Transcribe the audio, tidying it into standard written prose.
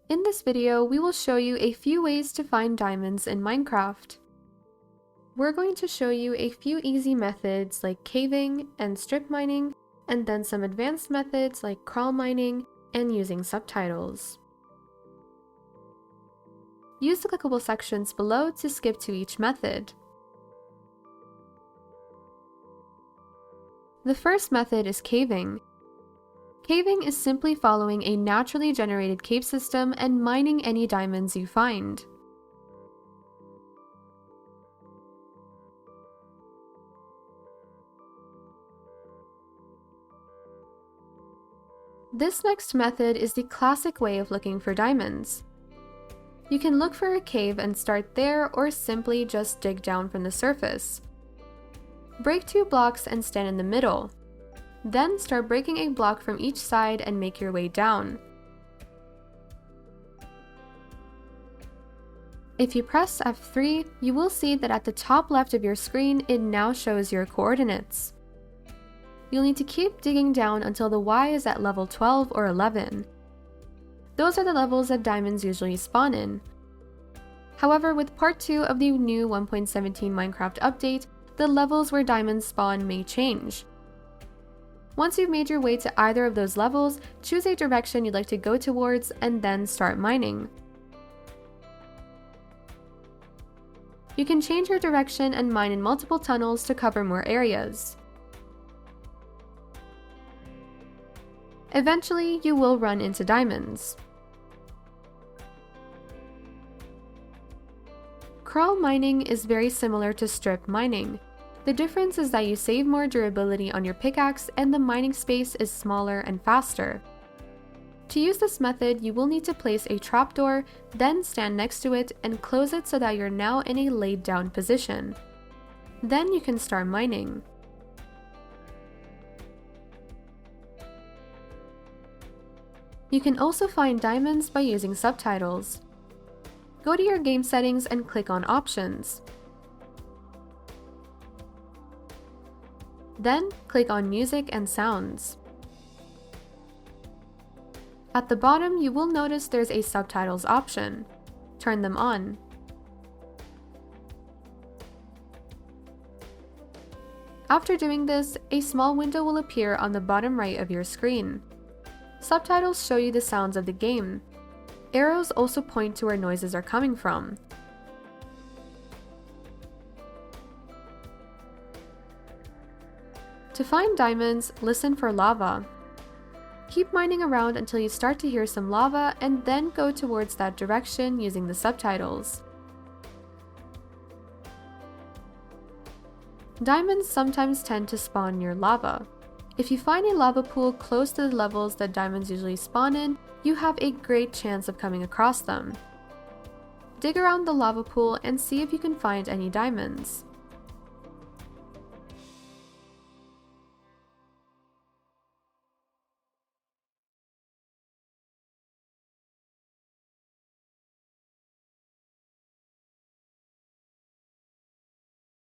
In this video, we will show you a few ways to find diamonds in Minecraft. We're going to show you a few easy methods like caving and strip mining, and then some advanced methods like crawl mining and using subtitles. Use the clickable sections below to skip to each method. The first method is caving. Caving is simply following a naturally generated cave system and mining any diamonds you find. This next method is the classic way of looking for diamonds. You can look for a cave and start there, or simply just dig down from the surface. Break 2 blocks and stand in the middle. Then start breaking a block from each side and make your way down. If you press F3, you will see that at the top left of your screen, it now shows your coordinates. You'll need to keep digging down until the Y is at level 12 or 11. Those are the levels that diamonds usually spawn in. However, with part 2 of the new 1.17 Minecraft update, the levels where diamonds spawn may change. Once you've made your way to either of those levels, choose a direction you'd like to go towards and then start mining. You can change your direction and mine in multiple tunnels to cover more areas. Eventually, you will run into diamonds. Crawl mining is very similar to strip mining. The difference is that you save more durability on your pickaxe and the mining space is smaller and faster. To use this method, you will need to place a trapdoor, then stand next to it and close it so that you're now in a laid down position. Then you can start mining. You can also find diamonds by using subtitles. Go to your game settings and click on Options. Then click on Music and Sounds. At the bottom, you will notice there's a subtitles option. Turn them on. After doing this, a small window will appear on the bottom right of your screen. Subtitles show you the sounds of the game. Arrows also point to where noises are coming from. To find diamonds, listen for lava. Keep mining around until you start to hear some lava and then go towards that direction using the subtitles. Diamonds sometimes tend to spawn near lava. If you find a lava pool close to the levels that diamonds usually spawn in, you have a great chance of coming across them. Dig around the lava pool and see if you can find any diamonds.